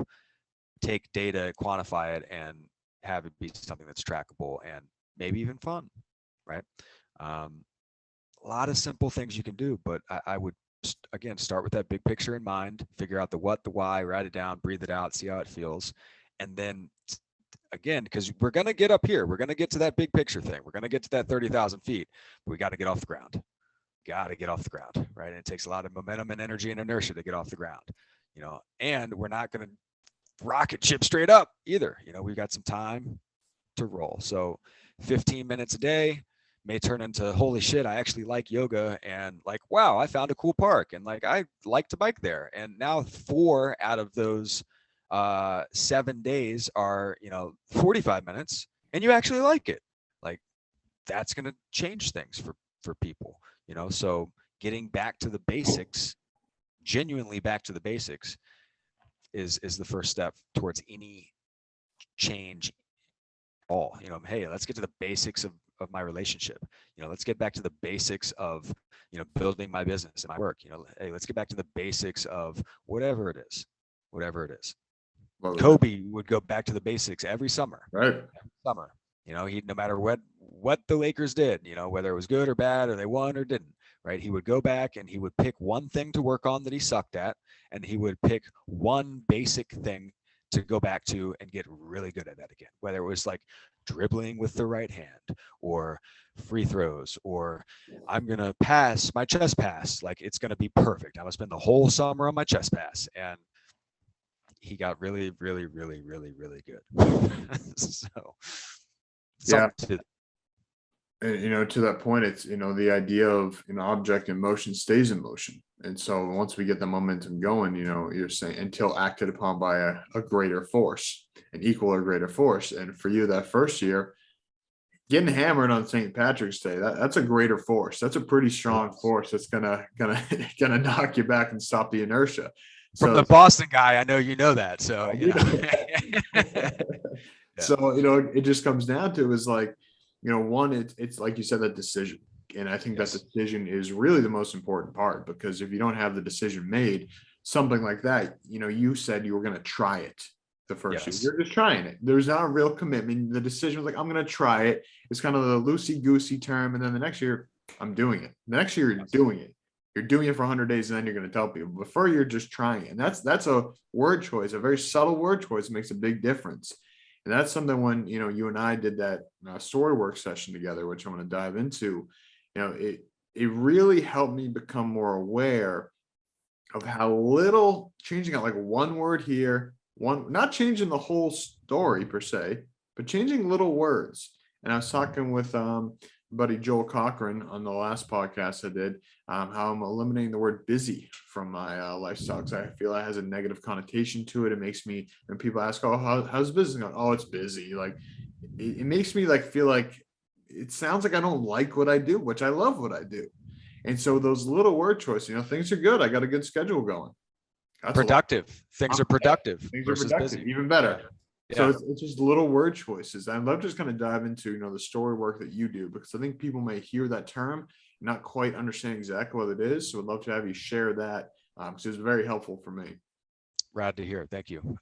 S2: take data, quantify it, and have it be something that's trackable and maybe even fun, right? A lot of simple things you can do, but I would, again, start with that big picture in mind, figure out the what, the why, write it down, breathe it out, see how it feels. And then again, because we're going to get up here, we're going to get to that big picture thing. We're going to get to that 30,000 feet, but we got to get off the ground. Got to get off the ground, right? And it takes a lot of momentum and energy and inertia to get off the ground, and we're not going to rocket ship straight up either. We've got some time to roll. So 15 minutes a day may turn into, holy shit, I actually like yoga, and like, wow, I found a cool park, and like, I like to bike there. And now 4 out of those 7 days are 45 minutes, and you actually like it. Like, that's going to change things for people. So getting back to the basics, genuinely back to the basics, is the first step towards any change. All hey, let's get to the basics of my relationship. Let's get back to the basics of building my business and my work. Hey, let's get back to the basics of whatever it is. Well, Kobe would go back to the basics every summer.
S1: Right.
S2: Every summer. He, no matter what the Lakers did, whether it was good or bad, or they won or didn't, right? He would go back and he would pick one thing to work on that he sucked at, and he would pick one basic thing to go back to and get really good at that again. Whether it was like dribbling with the right hand, or free throws, or I'm going to pass my chest pass. Like, it's going to be perfect. I'm going to spend the whole summer on my chest pass. And he got really, really, really, really, really good. So,
S1: yeah. And, to that point, it's, the idea of, object in motion stays in motion. And so once we get the momentum going, you're saying until acted upon by a greater force, an equal or greater force. And for you, that first year, getting hammered on St. Patrick's Day, that's a greater force. That's a pretty strong force. That's gonna knock you back and stop the inertia.
S2: From the Boston guy, I know that. So,
S1: So, it just comes down to is like, one, it's like you said, that decision. And I think that decision is really the most important part, because if you don't have the decision made, something like that, you said you were going to try it the first year. You're just trying it. There's not a real commitment. The decision was like, I'm going to try it. It's kind of the loosey-goosey term. And then the next year, I'm doing it. The next year, you're doing it. You're doing it for 100 days, and then you're going to tell people. Before, you're just trying it. And that's a word choice, a very subtle word choice, makes a big difference. And that's something when, you and I did that Storywork session together, which I'm going to dive into, it really helped me become more aware of how little changing out like one word here, not changing the whole story per se, but changing little words. And I was talking with buddy Joel Cochran on the last podcast I did, how I'm eliminating the word busy from my lifestyle, because I feel it has a negative connotation to it. It makes me, when people ask, oh, how's business going? Oh, it's busy. Like, it makes me like feel like it sounds like I don't like what I do, which I love what I do. And so those little word choices, things are good. I got a good schedule going.
S2: That's productive. Things are productive.
S1: Things are productive. Busy. Even better. So
S2: Yeah.
S1: it's just little word choices. I'd love to just kind of dive into, the story work that you do, because I think people may hear that term, not quite understand exactly what it is. So I'd love to have you share that, because it's very helpful for me.
S2: Rad to hear. Thank you.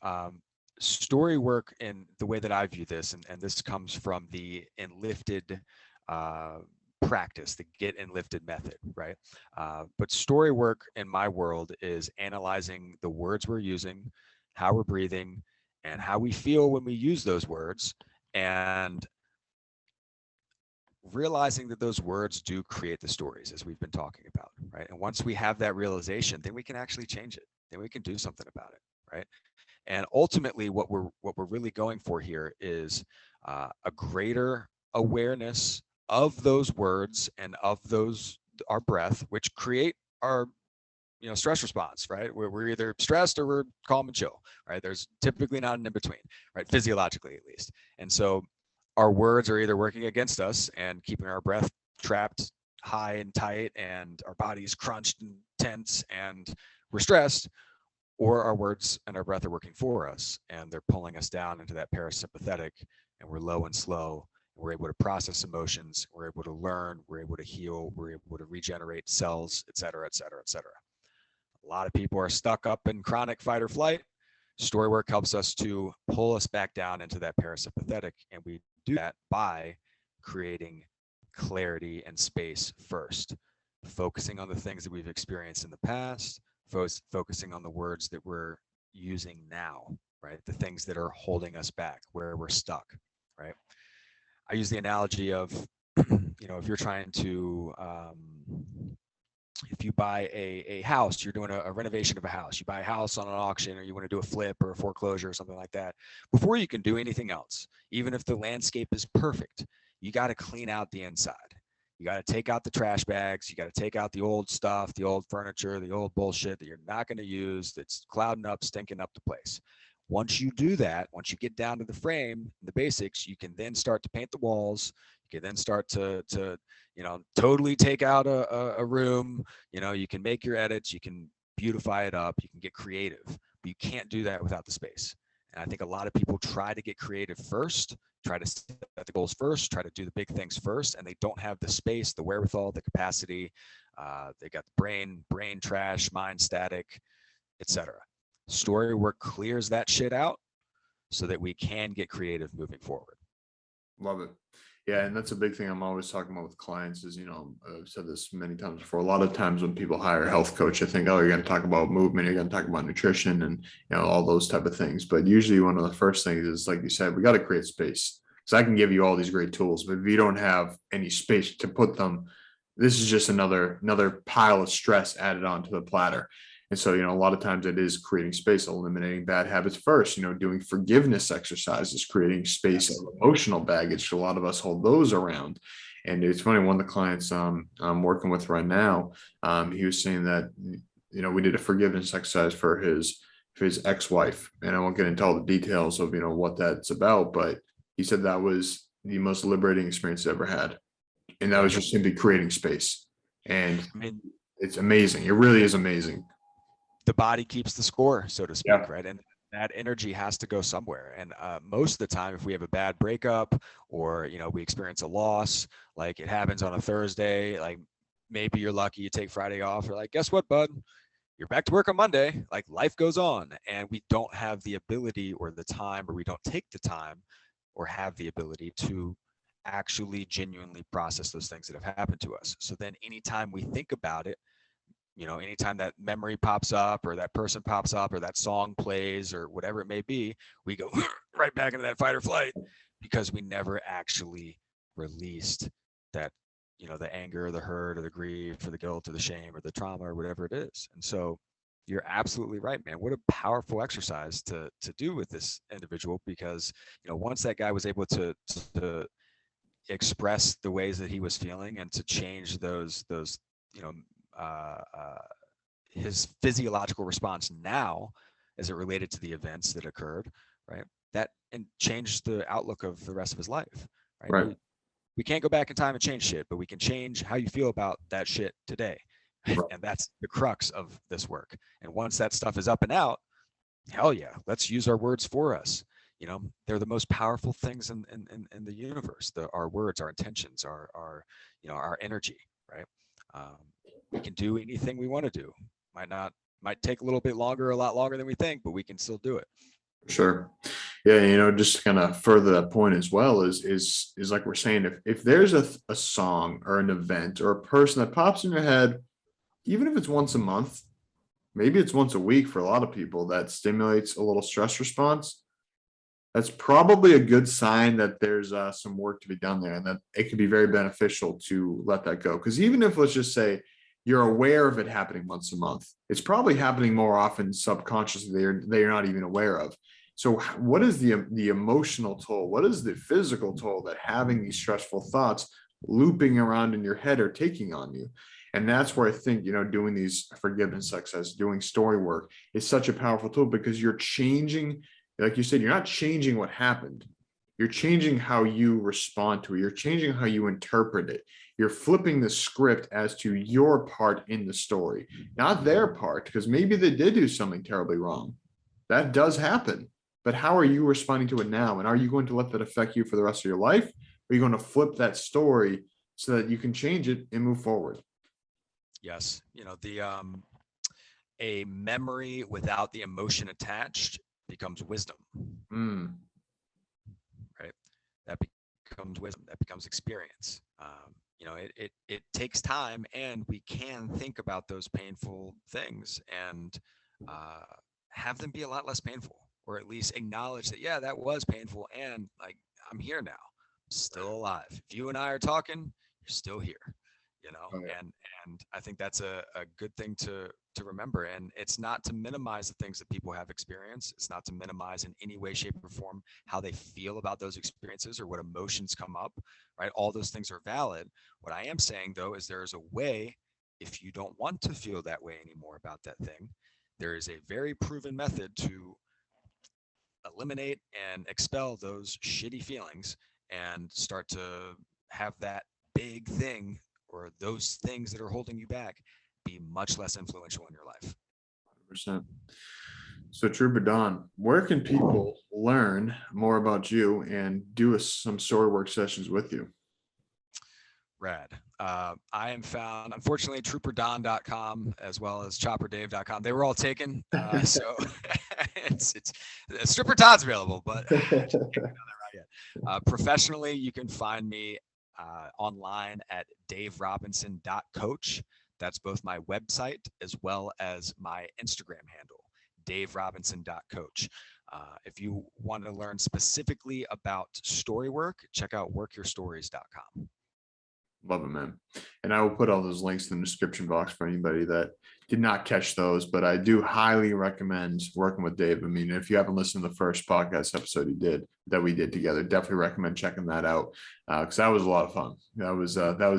S2: Story work in the way that I view this, and this comes from the enlifted uh, practice, the get enlifted method, right? But story work in my world is analyzing the words we're using, how we're breathing, and how we feel when we use those words, and realizing that those words do create the stories as we've been talking about, right? And once we have that realization, then we can actually change it. Then we can do something about it, right? And ultimately, what we're really going for here is a greater awareness of those words and of those our breath, which create our stress response, right? We're either stressed or we're calm and chill, right? There's typically not an in between, right? Physiologically, at least. And so our words are either working against us and keeping our breath trapped high and tight, and our bodies crunched and tense, and we're stressed, or our words and our breath are working for us and they're pulling us down into that parasympathetic, and we're low and slow, and we're able to process emotions, we're able to learn, we're able to heal, we're able to regenerate cells, et cetera, et cetera, et cetera. A lot of people are stuck up in chronic fight or flight. Story work helps us to pull us back down into that parasympathetic, and we do that by creating clarity and space first, focusing on the things that we've experienced in the past, focusing on the words that we're using now, right? The things that are holding us back, where we're stuck, right? I use the analogy of, if you're trying to, if you buy a house, you're doing a renovation of a house, you buy a house on an auction, or you want to do a flip or a foreclosure or something like that, before you can do anything else, even if the landscape is perfect, you got to clean out the inside. You got to take out the trash bags. You got to take out the old stuff, the old furniture, the old bullshit that you're not going to use, that's clouding up, stinking up the place. Once you do that, once you get down to the frame, the basics, you can then start to paint the walls. You can then start to totally take out a room. You can make your edits, you can beautify it up, you can get creative, but you can't do that without the space. And I think a lot of people try to get creative first, try to set the goals first, try to do the big things first, and they don't have the space, the wherewithal, the capacity. They got the brain trash, mind static, etc. Story work clears that shit out so that we can get creative moving forward.
S1: Love it. Yeah, and that's a big thing I'm always talking about with clients is, I've said this many times before. A lot of times when people hire a health coach, I think, oh, you're going to talk about movement, you're going to talk about nutrition and, all those type of things. But usually one of the first things is, like you said, we got to create space. So I can give you all these great tools, but if you don't have any space to put them, this is just another pile of stress added onto the platter. And so, a lot of times it is creating space, eliminating bad habits first, doing forgiveness exercises, creating space of emotional baggage. A lot of us hold those around. And it's funny, one of the clients I'm working with right now, he was saying that, we did a forgiveness exercise for his ex-wife. And I won't get into all the details of, what that's about, but he said that was the most liberating experience he ever had. And that was just simply creating space. And
S2: I mean,
S1: it's amazing. It really is amazing.
S2: the body keeps the score, so to
S1: Yeah.
S2: speak, right? And that energy has to go somewhere. And most of the time, if we have a bad breakup, or we experience a loss, like it happens on a Thursday, like maybe you're lucky you take Friday off, or like, guess what, bud? You're back to work on Monday. Like, life goes on, and we don't have the ability or the time, or we don't take the time or have the ability to actually genuinely process those things that have happened to us. So then anytime we think about it, anytime that memory pops up, or that person pops up, or that song plays, or whatever it may be, we go right back into that fight or flight, because we never actually released that, the anger, the hurt, or the grief, or the guilt, or the shame, or the trauma, or whatever it is. And so you're absolutely right, man. What a powerful exercise to do with this individual, because once that guy was able to express the ways that he was feeling, and to change those you know uh, uh, his physiological response now, as it related to the events that occurred, right? That and changed the outlook of the rest of his life, right?
S1: Right.
S2: We can't go back in time and change shit, but we can change how you feel about that shit today.
S1: Right.
S2: And that's the crux of this work. And once that stuff is up and out, hell yeah, let's use our words for us. they're the most powerful things in the universe. Our words, our intentions, our energy, right? Um, we can do anything we want to do. Might take a little bit longer, a lot longer than we think, but we can still do it.
S1: Sure. Yeah, just to kind of further that point as well is like we're saying, if there's a song or an event or a person that pops in your head, even if it's once a month, maybe it's once a week for a lot of people, that stimulates a little stress response, that's probably a good sign that there's some work to be done there, and that it can be very beneficial to let that go. Because even if, let's just say, you're aware of it happening once a month, it's probably happening more often subconsciously they're not even aware of. So what is the emotional toll? What is the physical toll that having these stressful thoughts looping around in your head are taking on you? And that's where I think, doing these forgiveness exercises, doing story work is such a powerful tool, because you're changing, like you said, you're not changing what happened. You're changing how you respond to it. You're changing how you interpret it. You're flipping the script as to your part in the story, not their part, because maybe they did do something terribly wrong. That does happen. But how are you responding to it now? And are you going to let that affect you for the rest of your life? Or are you going to flip that story so that you can change it and move forward?
S2: Yes. A memory without the emotion attached becomes wisdom.
S1: Mm.
S2: Right? That becomes wisdom. That becomes experience. It takes time, and we can think about those painful things and have them be a lot less painful, or at least acknowledge that, yeah, that was painful, and like, I'm here now, I'm still alive. If you and I are talking, you're still here.
S1: Oh, yeah.
S2: And I think that's a good thing to remember. And it's not to minimize the things that people have experienced. It's not to minimize in any way, shape, or form how they feel about those experiences or what emotions come up, right? All those things are valid. What I am saying, though, is there's a way, if you don't want to feel that way anymore about that thing, there is a very proven method to eliminate and expel those shitty feelings and start to have that big thing, or those things that are holding you back, be much less influential in your life.
S1: 100%. So, Trooper Don, where can people learn more about you and do some story work sessions with you?
S2: Rad. I am found, unfortunately, trooperdon.com as well as chopperdave.com. They were all taken. So it's Stripper Todd's available, but professionally, you can find me online at daverobinson.coach. That's both my website as well as my Instagram handle, daverobinson.coach. If you want to learn specifically about story work, check out workyourstories.com.
S1: Love it, man. And I will put all those links in the description box for anybody that did not catch those. But I do highly recommend working with Dave. I mean, if you haven't listened to the first podcast episode we did together, definitely recommend checking that out, because that was a lot of fun. That was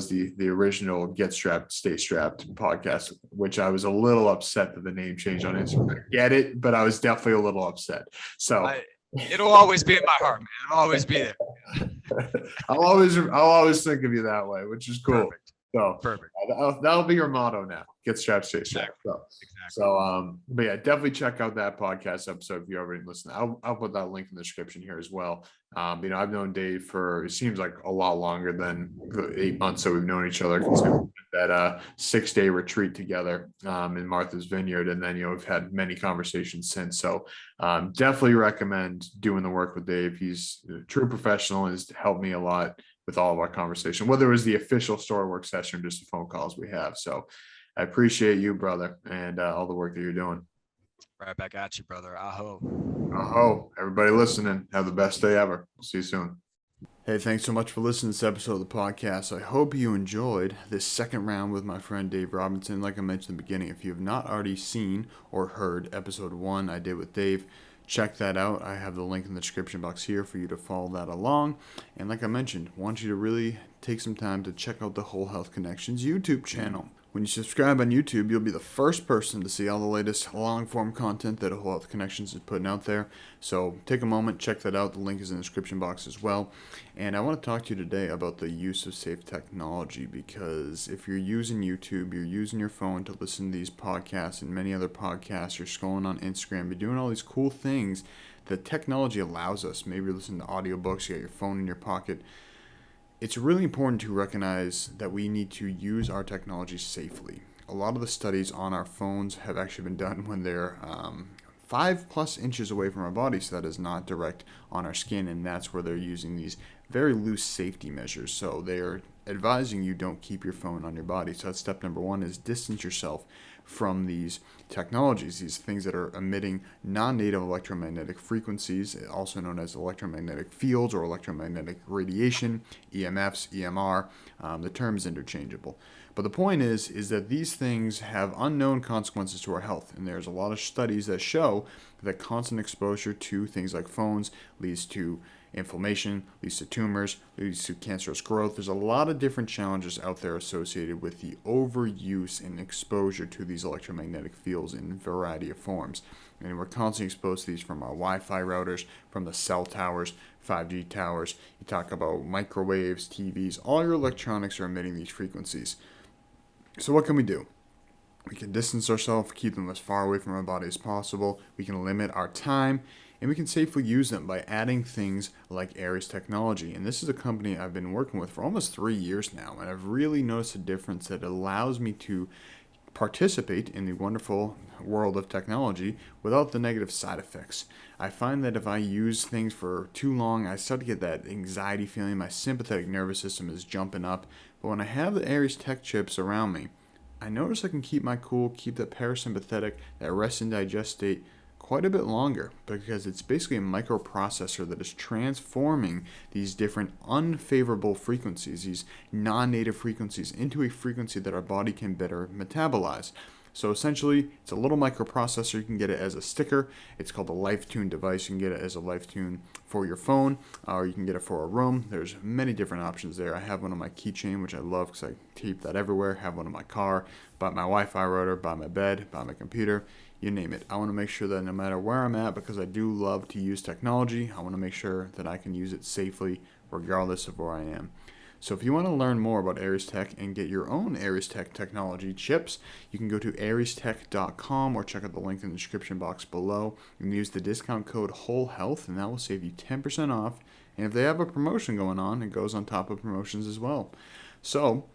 S1: the original Get Strapped, Stay Strapped podcast, which I was a little upset that the name changed on Instagram. I get it, but I was definitely a little upset. So
S2: it'll always be in my heart, man. It'll always be there.
S1: I'll always think of you that way, which is cool.
S2: Perfect.
S1: So
S2: Perfect.
S1: That'll be your motto now. Get strapped, stay strapped.
S2: Exactly.
S1: But yeah, definitely check out that podcast episode if you already listened. I'll put that link in the description here as well. I've known Dave for, it seems like a lot longer than the 8 months that we've known each other. That 6-day retreat together in Martha's Vineyard, and then we've had many conversations since. So definitely recommend doing the work with Dave. He's a true professional and has helped me a lot with all of our conversation, whether it was the official story work session or just the phone calls we have. So I appreciate you, brother, and all the work that you're doing.
S2: Right back at you, brother. Aho.
S1: Aho. Everybody listening, have the best day ever. We'll see you soon. Hey, thanks so much for listening to this episode of the podcast. I hope you enjoyed this second round with my friend Dave Robinson. Like I mentioned in the beginning, if you have not already seen or heard episode 1 I did with Dave, check that out. I have the link in the description box here for you to follow that along. And like I mentioned, I want you to really take some time to check out the Whole Health Connections YouTube channel. When you subscribe on YouTube, you'll be the first person to see all the latest long-form content that Whole Health Connections is putting out there. So take a moment, check that out. The link is in the description box as well. And I want to talk to you today about the use of safe technology, because if you're using YouTube, you're using your phone to listen to these podcasts and many other podcasts, you're scrolling on Instagram, you're doing all these cool things that technology allows us. Maybe you're listening to audiobooks, you got your phone in your pocket. It's really important to recognize that we need to use our technology safely. A lot of the studies on our phones have actually been done when they're 5+ inches away from our body, so that is not direct on our skin, and that's where they're using these very loose safety measures. So they are advising you don't keep your phone on your body. So that's step number one, is distance yourself from these technologies, these things that are emitting non-native electromagnetic frequencies, also known as electromagnetic fields or electromagnetic radiation, EMFs, EMR. The term is interchangeable. But the point is that these things have unknown consequences to our health, and there's a lot of studies that show that constant exposure to things like phones leads to inflammation, leads to tumors, leads to cancerous growth. There's a lot of different challenges out there associated with the overuse and exposure to these electromagnetic fields in a variety of forms. And we're constantly exposed to these from our Wi-Fi routers, from the cell towers, 5G towers. You talk about microwaves, TVs, all your electronics are emitting these frequencies. So what can we do? We can distance ourselves, keep them as far away from our body as possible. We can limit our time, and we can safely use them by adding things like Aries Technology. And this is a company I've been working with for almost 3 years now, and I've really noticed a difference that allows me to participate in the wonderful world of technology without the negative side effects. I find that if I use things for too long, I start to get that anxiety feeling. My sympathetic nervous system is jumping up. But when I have the Aries Tech chips around me, I notice I can keep my cool, keep that parasympathetic, that rest and digest state quite a bit longer, because it's basically a microprocessor that is transforming these different unfavorable frequencies, these non-native frequencies, into a frequency that our body can better metabolize. So essentially, it's a little microprocessor. You can get it as a sticker. It's called a LifeTune device. You can get it as a LifeTune for your phone, or you can get it for a room. There's many different options there. I have one on my keychain, which I love because I keep that everywhere. I have one in my car, by my Wi-Fi router, by my bed, by my computer, you name it. I want to make sure that no matter where I'm at, because I do love to use technology, I want to make sure that I can use it safely regardless of where I am. So if you want to learn more about Aries Tech and get your own Aries Tech technology chips, you can go to ariestech.com or check out the link in the description box below. You can use the discount code WHOLEHEALTH, and that will save you 10% off. And if they have a promotion going on, it goes on top of promotions as well. So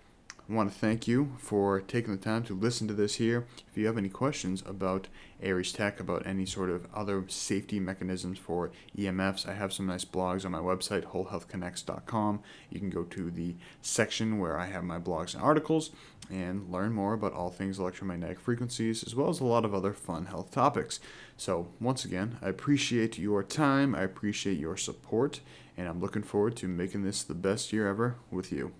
S1: I want to thank you for taking the time to listen to this here. If you have any questions about Aries Tech, about any sort of other safety mechanisms for EMFs, I have some nice blogs on my website, wholehealthconnects.com. You can go to the section where I have my blogs and articles and learn more about all things electromagnetic frequencies, as well as a lot of other fun health topics. So once again, I appreciate your time, I appreciate your support, and I'm looking forward to making this the best year ever with you.